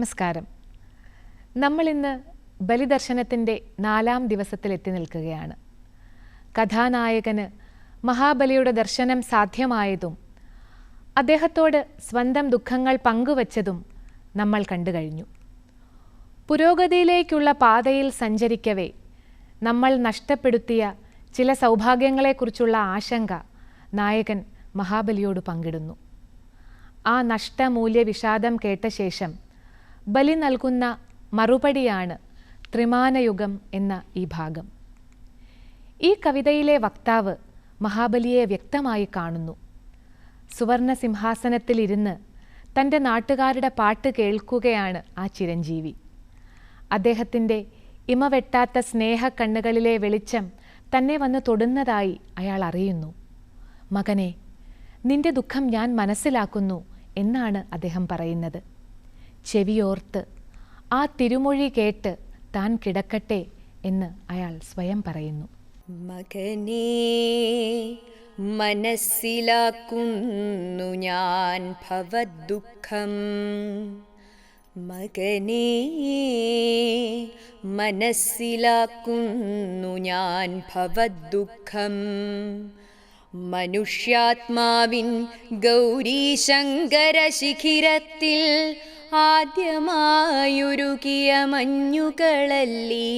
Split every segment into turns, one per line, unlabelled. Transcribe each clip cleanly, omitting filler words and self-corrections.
നമസ്കാരം. നമ്മളിന്ന് ബലിദർശനത്തിൻ്റെ 4ാം ദിവസത്തിലെത്തി നിൽക്കുകയാണ്. കഥാനായകന് മഹാബലിയുടെ ദർശനം സാധ്യമായതും അദ്ദേഹത്തോട് സ്വന്തം ദുഃഖങ്ങൾ പങ്കുവച്ചതും നമ്മൾ കണ്ടു കഴിഞ്ഞു. പുരോഗതിയിലേക്കുള്ള പാതയിൽ സഞ്ചരിക്കവേ നമ്മൾ നഷ്ടപ്പെടുത്തിയ ചില സൗഭാഗ്യങ്ങളെക്കുറിച്ചുള്ള ആശങ്ക നായകൻ മഹാബലിയോട് പങ്കിടുന്നു. ആ നഷ്ടമൂല്യ വിഷാദം കേട്ട ശേഷം ബലി നൽകുന്ന മറുപടിയാണ് ത്രിമാനയുഗം എന്ന ഈ ഭാഗം. ഈ കവിതയിലെ വക്താവ് മഹാബലിയെ വ്യക്തമായി കാണുന്നു. സുവർണ സിംഹാസനത്തിലിരുന്ന് തൻ്റെ നാട്ടുകാരുടെ പാട്ട് കേൾക്കുകയാണ് ആ ചിരഞ്ജീവി. അദ്ദേഹത്തിൻ്റെ ഇമവെട്ടാത്ത സ്നേഹക്കണ്ണുകളിലെ വെളിച്ചം തന്നെ വന്ന് തൊടുന്നതായി അയാൾ അറിയുന്നു. മകനെ, നിന്റെ ദുഃഖം ഞാൻ മനസ്സിലാക്കുന്നു എന്നാണ് അദ്ദേഹം പറയുന്നത്. ചെവിയോർത്ത് ആ തിരുമൊഴി കേട്ട് താൻ കിടക്കട്ടെ എന്ന് അയാൾ സ്വയം പറയുന്നു.
മകനേ, മനസ്സിലാക്കുന്നു ഞാൻ ഭവദുഃഖം. മകനേ, മനസ്സിലാക്കുന്നു ഞാൻ ഭവദുഃഖം. മനുഷ്യാത്മാവിൻ ഗൗരീശങ്കര ശിഖിരത്തിൽ ആദ്യമായുരുകിയ മഞ്ഞുകളല്ലി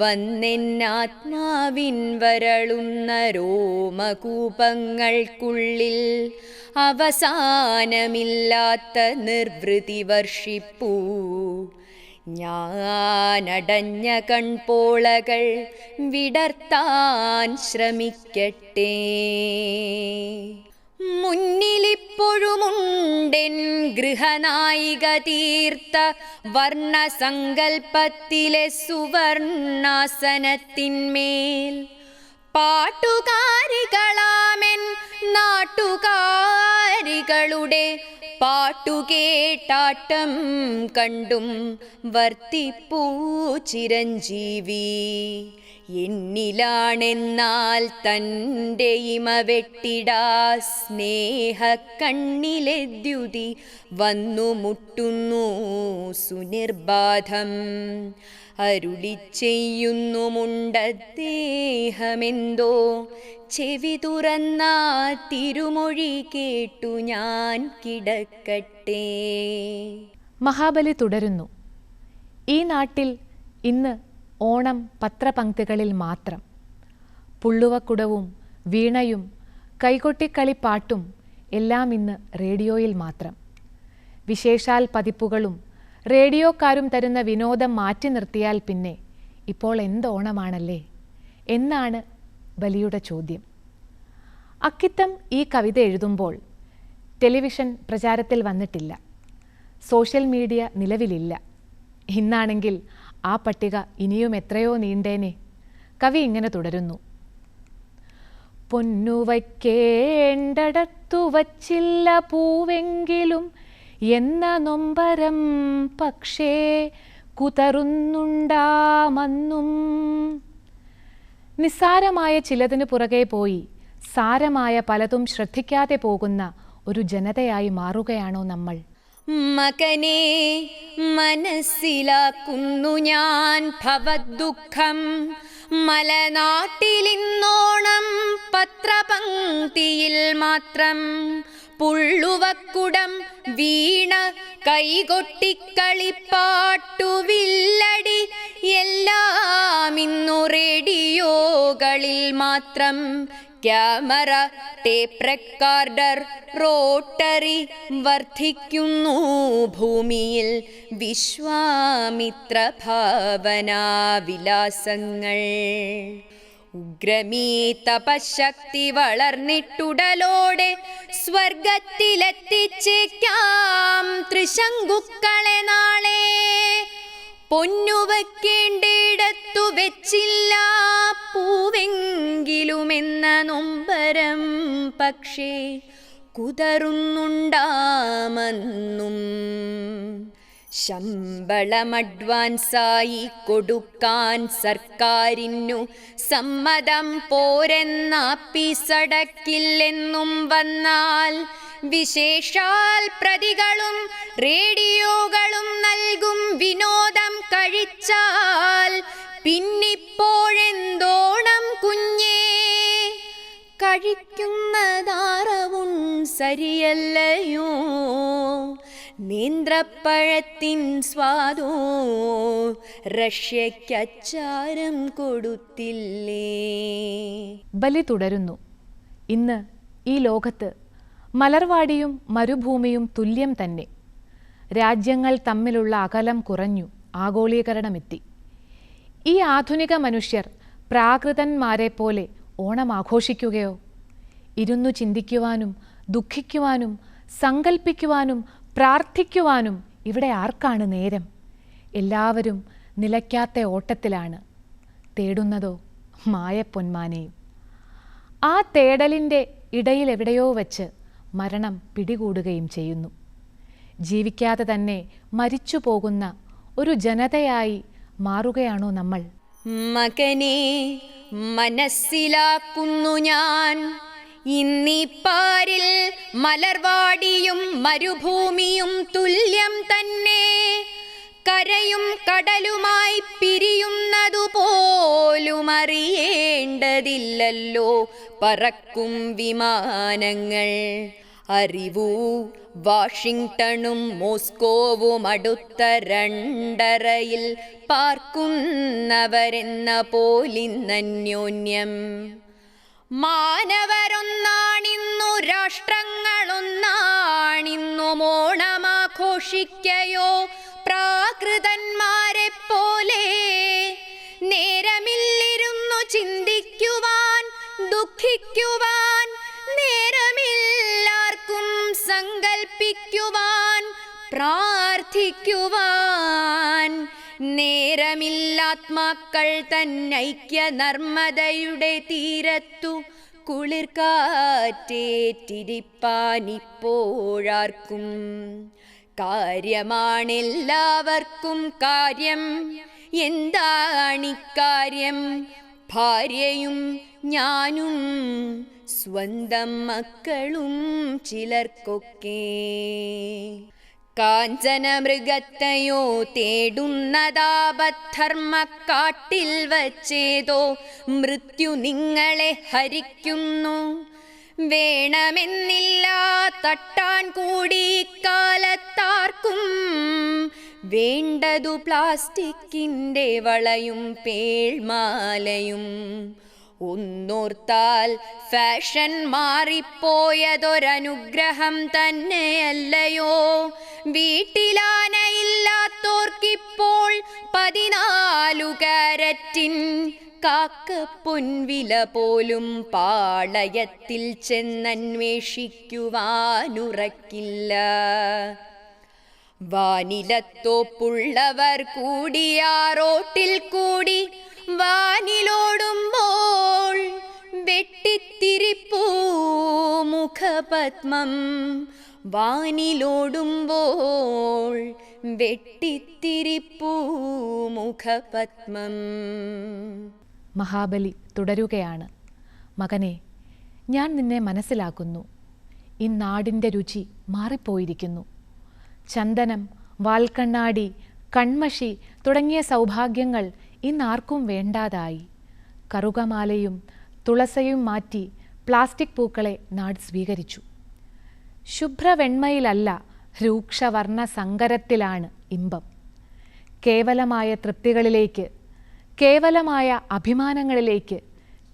വന്നെന്നാത്മാവിൻ വരളുന്ന രോമകൂപങ്ങൾക്കുള്ളിൽ അവസാനമില്ലാത്ത നിർവൃതി വർഷിപ്പൂ. ഞാനടഞ്ഞ കൺപോളകൾ വിടർത്താൻ ശ്രമിക്കട്ടെ. മുന്നിലിപ്പോഴുമുണ്ടെൻ ഗൃഹനായിക തീർത്ത വർണ്ണസങ്കൽപ്പത്തിലെ സുവർണാസനത്തിന്മേൽ പാട്ടുകാരികളാമെൻ നാട്ടുകാരികളുടെ പാട്ടുകേട്ടാട്ടം കണ്ടും വർത്തിപ്പൂ ചിരഞ്ജീവി. എന്നിലാണെന്നാൽ തൻ്റെ ഇമവെട്ടിടാ സ്നേഹക്കണ്ണിലെ ദ്യുതി വന്നു മുട്ടുന്നു സുനിർബാധം. അരുളി ചെയ്യുന്നുമുണ്ടദ്ദേഹമെന്തോ ചെവി തുറന്ന തിരുമൊഴി കേട്ടു ഞാൻ കിടക്കട്ടെ.
മഹാബലി തുടരുന്നു. ഈ നാട്ടിൽ ഇന്ന് ഓണം പത്രപംക്തികളിൽ മാത്രം. പുള്ളുവക്കുടവും വീണയും കൈകൊട്ടിക്കളിപ്പാട്ടും എല്ലാം ഇന്ന് റേഡിയോയിൽ മാത്രം. വിശേഷാൽ പതിപ്പുകളും റേഡിയോക്കാരും തരുന്ന വിനോദം മാറ്റി നിർത്തിയാൽ പിന്നെ ഇപ്പോൾ എന്തോണമാണല്ലേ എന്നാണ് ബലിയുടെ ചോദ്യം. അക്കിത്തം ഈ കവിത എഴുതുമ്പോൾ ടെലിവിഷൻ പ്രചാരത്തിൽ വന്നിട്ടില്ല, സോഷ്യൽ മീഡിയ നിലവിലില്ല. ഇന്നാണെങ്കിൽ ആ പട്ടിക ഇനിയും എത്രയോ നീണ്ടേനെ. കവി ഇങ്ങനെ തുടരുന്നു. പൊന്നുവയ്ക്കേണ്ടടത്തു വച്ചില്ല പൂവെങ്കിലും എന്ന നൊമ്പരം പക്ഷേ കുതറുന്നുണ്ടാമന്നും. നിസ്സാരമായ ചിലതിന് പുറകെ പോയി സാരമായ പലതും ശ്രദ്ധിക്കാതെ പോകുന്ന ഒരു ജനതയായി മാറുകയാണോ നമ്മൾ?
മകനേ, മനസ്സിലാക്കുന്നു ഞാൻ ഭവദുഃഖം. മലനാട്ടിലിന്നോണം പത്രപംക്തിയിൽ മാത്രം പുള്ളുവക്കുടം വീണ കൈകൊട്ടിക്കളിപ്പാട്ടുവില്ലടി എല്ലാം ഇന്നു റേഡിയോകളിൽ മാത്രം. ക്യാമറ, ടേപ്പ് റെക്കോർഡർ, റോട്ടറി വർദ്ധിക്കുന്നു ഭൂമിയിൽ വിശ്വാമിത്ര ഭാവനാവിലാസങ്ങൾ. ഉഗ്രമീ തപശക്തി വളർന്നിട്ടുടലോടെ സ്വർഗത്തിലെത്തിച്ചേക്കാം ത്രിശങ്കുക്കളെ നാളെ. പൊന്നുവയ്ക്കേണ്ടിടത്തു വെച്ചില്ല പൂവെങ്കിലുമെന്ന നൊമ്പരം പക്ഷേ കുതറുന്നുണ്ടാമന്നും. ശമ്പളം അഡ്വാൻസായി കൊടുക്കാൻ സർക്കാരിനു സമ്മതം പോരെന്ന ആപ്പീസടക്കില്ലെന്നും വന്നാൽ വിശേഷാൽ പ്രതികളും റേഡിയോകളും നൽകും വിനോദം കഴിച്ചാൽ പിന്നിപ്പോഴെന്തോണം കുഞ്ഞേ, കഴിക്കുന്നതാറവും സരിയല്ലയോ, നേന്ത്രപ്പഴത്തിൻ സ്വാദോ റഷ്യയ്ക്കച്ചാരം കൊടുത്തില്ലേ.
ബലി തുടരുന്നു. ഇന്ന് ഈ ലോകത്ത് മലർവാടിയും മരുഭൂമിയും തുല്യം തന്നെ. രാജ്യങ്ങൾ തമ്മിലുള്ള അകലം കുറഞ്ഞു, ആഗോളീകരണമെത്തി. ഈ ആധുനിക മനുഷ്യർ പ്രാകൃതന്മാരെ പോലെ ഓണം ആഘോഷിക്കുകയോ? ഇരുന്നു ചിന്തിക്കുവാനും ദുഃഖിക്കുവാനും സങ്കൽപ്പിക്കുവാനും പ്രാർത്ഥിക്കുവാനും ഇവിടെ ആർക്കാണ് നേരം? എല്ലാവരും നിലയ്ക്കാത്ത ഓട്ടത്തിലാണ്. തേടുന്നതോ മായപ്പൊന്മാനെയും. ആ തേടലിൻ്റെ ഇടയിലെവിടെയോ വച്ച് മരണം പിടികൂടുകയും ചെയ്യുന്നു. ജീവിക്കാതെ തന്നെ മരിച്ചു പോകുന്ന ഒരു ജനതയായി മാറുകയാണോ നമ്മൾ?
മകനെ, മനസ്സിലാക്കുന്നു ഞാൻ, ഇന്നീ പാരിൽ മലർവാടിയും മരുഭൂമിയും തുല്യം തന്നെ. കരയും കടലുമായി പിരിയുന്നതുപോലും അറിയേണ്ടതില്ലല്ലോ പറക്കും വിമാനങ്ങൾ. അറിവൂ, വാഷിംഗ്ടണും മോസ്കോവും അടുത്ത രണ്ടറയിൽ പാർക്കുന്നവരെന്ന പോലിന്നന്യോന്യം. മാനവരൊന്നാണിന്നു, രാഷ്ട്രങ്ങളൊന്നാണിന്നു, ഓണമാഘോഷിക്കയോ പ്രാകൃതന്മാരെ പോലെ. നേരമില്ലിരുന്നു ചിന്തിക്കുവാൻ, ദുഃഖിക്കുവാൻ, നേരമില്ലാർക്കും സങ്കൽപ്പിക്കുവാൻ, പ്രാർത്ഥിക്കുവാൻ. നേരമില്ലാത്മാക്കൾ തന്നൈക്യ നർമ്മദയുടെ തീരത്തു കുളിർക്കാറ്റേറ്റിരിപ്പാനിപ്പോഴാർക്കും. കാര്യമാണെല്ലാവർക്കും കാര്യം. എന്താണിക്കാര്യം? ഭാര്യയും ഞാനും സ്വന്തം മക്കളും ചിലർക്കൊക്കെ. കാഞ്ചന മൃഗത്തെയോ തേടുന്നതാപധർമ്മക്കാട്ടിൽ വച്ചേതോ മൃത്യു നിങ്ങളെ ഹരിക്കുന്നു. വേണമെന്നില്ല തട്ടാൻ കൂടി കാലത്താർക്കും. വേണ്ടതു പ്ലാസ്റ്റിക്കിൻ്റെ വളയും പേൾമാലയും. ഒന്നോർത്താൽ ഫാഷൻ മാറിപ്പോയതൊരനുഗ്രഹം തന്നെയല്ലയോ. വീട്ടിലാനയില്ലാത്തോർക്കിപ്പോൾ 14 കാരറ്റിൻ കാക്കപ്പൊൻവില പോലും പാളയത്തിൽ ചെന്നന്വേഷിക്കുവാനുറക്കില്ല. വാനിലത്തോപ്പുള്ളവർ കൂടിയാ റോട്ടിൽ കൂടി വാനിലോടുമ്പോൾ വെട്ടിത്തിരിപ്പൂ മുഖപത്മം. വാനിലോടുമ്പോൾ വെട്ടിത്തിരിപ്പൂ മുഖപത്മം.
മഹാബലി തുടരുകയാണ്. മകനെ, ഞാൻ നിന്നെ മനസ്സിലാക്കുന്നു. ഈ നാടിൻ്റെ രുചി മാറിപ്പോയിരിക്കുന്നു. ചന്ദനം, വാൽക്കണ്ണാടി, കൺമഷി തുടങ്ങിയ സൗഭാഗ്യങ്ങൾ ഇന്നാർക്കും വേണ്ടാതായി. കറുകമാലയും തുളസയും മാറ്റി പ്ലാസ്റ്റിക് പൂക്കളെ നാട് സ്വീകരിച്ചു. ശുഭ്രവെണ്മയിലല്ല, രൂക്ഷവർണ്ണ സങ്കരത്തിലാണ് ഇമ്പം. കേവലമായ തൃപ്തികളിലേക്ക്, കേവലമായ അഭിമാനങ്ങളിലേക്ക്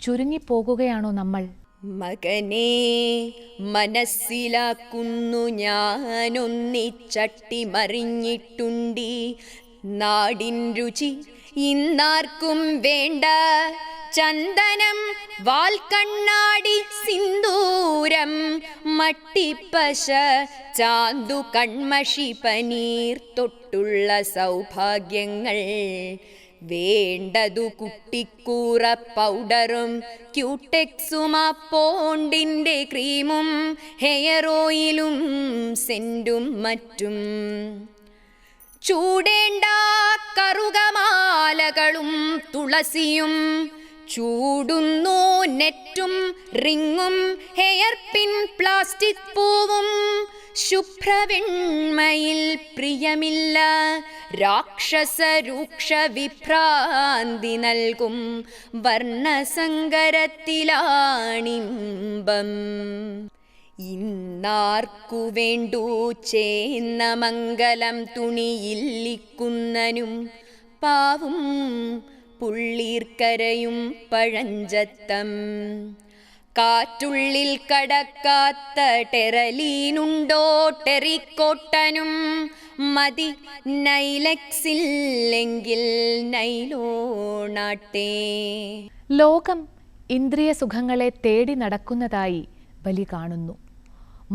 ചുരുങ്ങിപ്പോകുകയാണോ നമ്മൾ?
മകനെ, മനസ്സിലാക്കുന്നു ഞാനൊന്നിച്ചട്ടി മറിഞ്ഞിട്ടുണ്ടി. നാടിൻ രുചി ഇന്നാർക്കും വേണ്ട. ചന്ദനം, വാൽക്കണ്ണാടി, സിന്ദൂരം, മട്ടിപ്പശ, ചാന്തു, കൺമഷി, പനീർ തൊട്ടുള്ള സൗഭാഗ്യങ്ങൾ. വേണ്ടതു കുട്ടിക്കൂറ പൗഡറും ക്യൂടെക്സും, ആ പോണ്ടിൻ്റെ ക്രീമും ഹെയർ ഓയിലും സെൻറ്റും മറ്റും. ചൂടേണ്ട കറുകമാലകളും തുളസിയും. ചൂടുന്നു നെറ്റും റിങ്ങും ഹെയർ പിൻ പ്ലാസ്റ്റിക് പൂവും ശുഭ്രവെണ്മയിൽ പ്രിയമില്ല. രാക്ഷസ രൂക്ഷ വിഭ്രാന്തി നൽകും വർണ്ണസങ്കരത്തിലാണിമ്പം. ഇന്നാർക്കു വേണ്ടു ചേന്ന മംഗലം തുണിയില്ലിക്കുന്നനും പാവും പുള്ളീർക്കരയും പഴഞ്ചത്തം. കാറ്റുള്ളിൽ കടക്കാത്ത ടെറലീനുണ്ടോ ടെറിക്കോട്ടനും മതി നൈലക്സില്ലെങ്കിൽ നൈലോണാട്ടെ.
ലോകം ഇന്ദ്രിയ സുഖങ്ങളെ തേടി നടക്കുന്നതായി ബലി കാണുന്നു.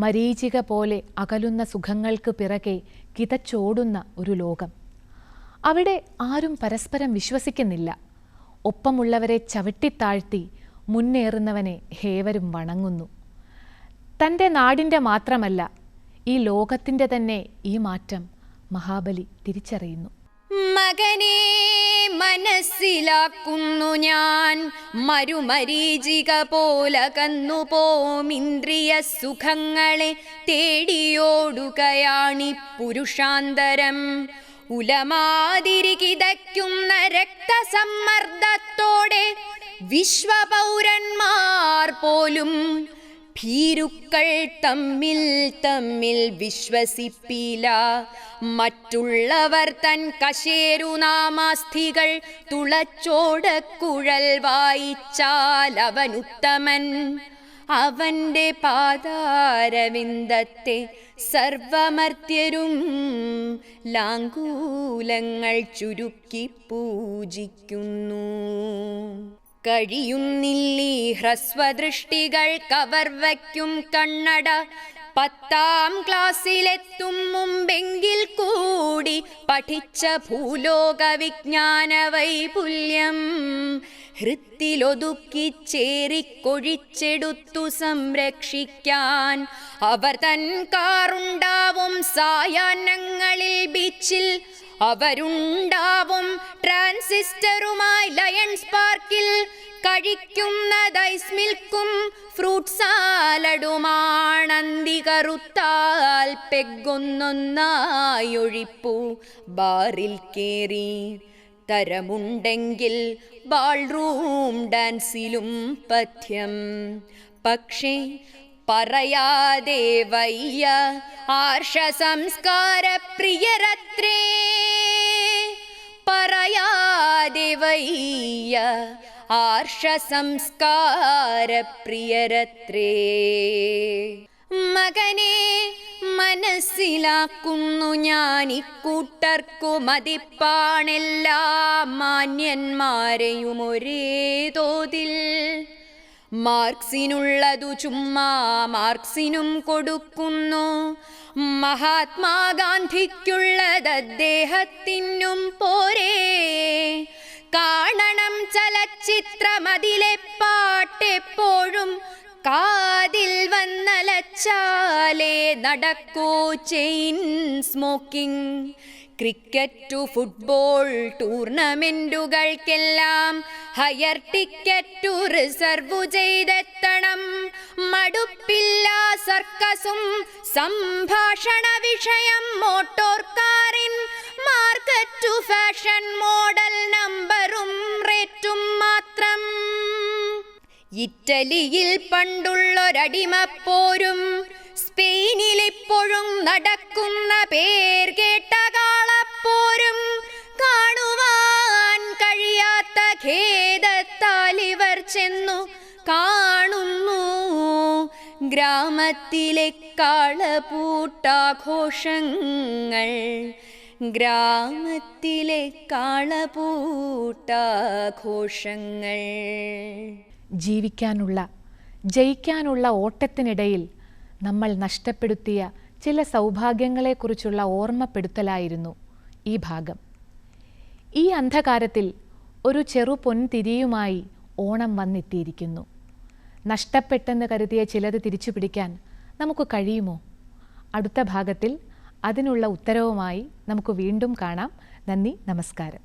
മരീചിക പോലെ അകലുന്ന സുഖങ്ങൾക്ക് പിറകെ കിതച്ചോടുന്ന ഒരു ലോകം. അവിടെ ആരും പരസ്പരം വിശ്വസിക്കുന്നില്ല. ഒപ്പമുള്ളവരെ ചവിട്ടിത്താഴ്ത്തി മുന്നേറുന്നവനെ ഏവരും വണങ്ങുന്നു. തൻ്റെ നാടിൻ്റെ മാത്രമല്ല, ഈ ലോകത്തിൻ്റെ തന്നെ ഈ മാറ്റം മഹാബലി തിരിച്ചറിയുന്നു.
മകനെ മനസ്സിലാക്കുന്നു ഞാൻ, മരുമരീചിക പോലകന്നുപോം ഇന്ദ്രിയ സുഖങ്ങളെ തേടിയോടുകയാണി പുരുഷാന്തരം. ഉലമാതിരി കിതയ്ക്കുന്ന രക്തസമ്മർദ്ദത്തോടെ വിശ്വപൗരന്മാർ പോലും ഭീരുക്കൾ തമ്മിൽ തമ്മിൽ വിശ്വസിപ്പില്ല. മറ്റുള്ളവർ തൻ കശേരുനാമാസ്ഥികൾ തുളച്ചോടക്കുഴൽ വായിച്ചാൽ അവനുത്തമൻ. അവൻ്റെ പാതാരവിന്ദത്തെ സർവമർത്യരും ലാങ്കൂലങ്ങൾ ചുരുക്കി പൂജിക്കുന്നു. കഴിയുന്നില്ലീ ഹ്രസ്വദൃഷ്ടികൾ കവർവയ്ക്കും കണ്ണട. 10ാം ക്ലാസ്സിലെത്തും മുമ്പെങ്കിൽ കൂടി പഠിച്ച ഭൂലോക വിജ്ഞാന വൈപുല്യം ഹൃത്തിലൊതുക്കി ചേരിക്കൊഴിച്ചെടുത്തു സംരക്ഷിക്കാൻ അവർ തൻ കാറുണ്ടാവും സായാഹ്നങ്ങളിൽ ബീച്ചിൽ. അവരുണ്ടാവും ട്രാൻസിസ്റ്ററുമായി ലയൺസ് പാർക്കിൽ. കഴിക്കുന്നത് ഐസ് മിൽക്കും ഫ്രൂട്ട് സാലഡുമാണന്തി കറുത്താൽ പെഗ്ഗൊന്നൊന്നായൊഴിപ്പു ബാറിൽ കേറി. തരമുണ്ടെങ്കിൽ ബാൾറൂം ഡാൻസിലും പഥ്യം. പക്ഷേ പറയാതെ വയ്യ ആർഷ സംസ്കാര പ്രിയരത്രേ. പറയാതെ വയ്യ ആർഷ സംസ്കാര പ്രിയരത്രേ. മകനെ മനസ്സിലാക്കുന്നു ഞാൻ, ഇക്കൂട്ടർക്കു മതിപ്പാണെല്ലാ മാന്യന്മാരെയും ഒരേ തോതിൽ. മാർക്സിനുള്ളതു ചുമ്മാ മാർക്സിനും കൊടുക്കുന്നു. മഹാത്മാഗാന്ധിക്കുള്ളത് അദ്ദേഹത്തിനും പോരേ. കാണണം ചലച്ചിത്രമതിലെ പാട്ടെപ്പോഴും കാതിൽ വന്നലച്ചാലേ നടക്കൂ ചെയിൻ സ്മോക്കിംഗ്. ക്രിക്കറ്റു ഫുട്ബോൾ ടൂർണമെന്റുകൾക്കെല്ലാം ഹയർ ടിക്കറ്റു റിസർവ് ചെയ്തെത്തണം. മടുപ്പില്ല സർക്കസും സംഭാഷണ വിഷയം മോട്ടോർ കാറിൻ മാർക്കറ്റു ഫാഷൻ മോഡൽ നമ്പറും റേറ്റും മാത്രം. ഇറ്റലിയിൽ പണ്ടുള്ളൊരടിമപ്പോരും സ്പെയിനിലിപ്പോഴും നടക്കുന്ന പേർ കേട്ട കാളപ്പോരും കാണുവാൻ കഴിയാത്ത ഖേദത്താൽ ഇവർ ചെന്നു കാണുന്നു ഗ്രാമത്തിലെ കാളപൂട്ടാഘോഷങ്ങൾ. ഗ്രാമത്തിലെ കാളപൂട്ടാഘോഷങ്ങൾ.
ജീവിക്കാനുള്ള ജയിക്കാനുള്ള ഓട്ടത്തിനിടയിൽ നമ്മൾ നഷ്ടപ്പെടുത്തിയ ചില സൗഭാഗ്യങ്ങളെക്കുറിച്ചുള്ള ഓർമ്മപ്പെടുത്തലായിരുന്നു ഈ ഭാഗം. ഈ അന്ധകാരത്തിൽ ഒരു ചെറു പൊൻതിരിയുമായി ഓണം വന്നെത്തിയിരിക്കുന്നു. നഷ്ടപ്പെട്ടെന്ന് കരുതിയ ചിലത് തിരിച്ചു പിടിക്കാൻ നമുക്ക് കഴിയുമോ? അടുത്ത ഭാഗത്തിൽ അതിനുള്ള ഉത്തരവുമായി നമുക്ക് വീണ്ടും കാണാം. നന്ദി, നമസ്കാരം.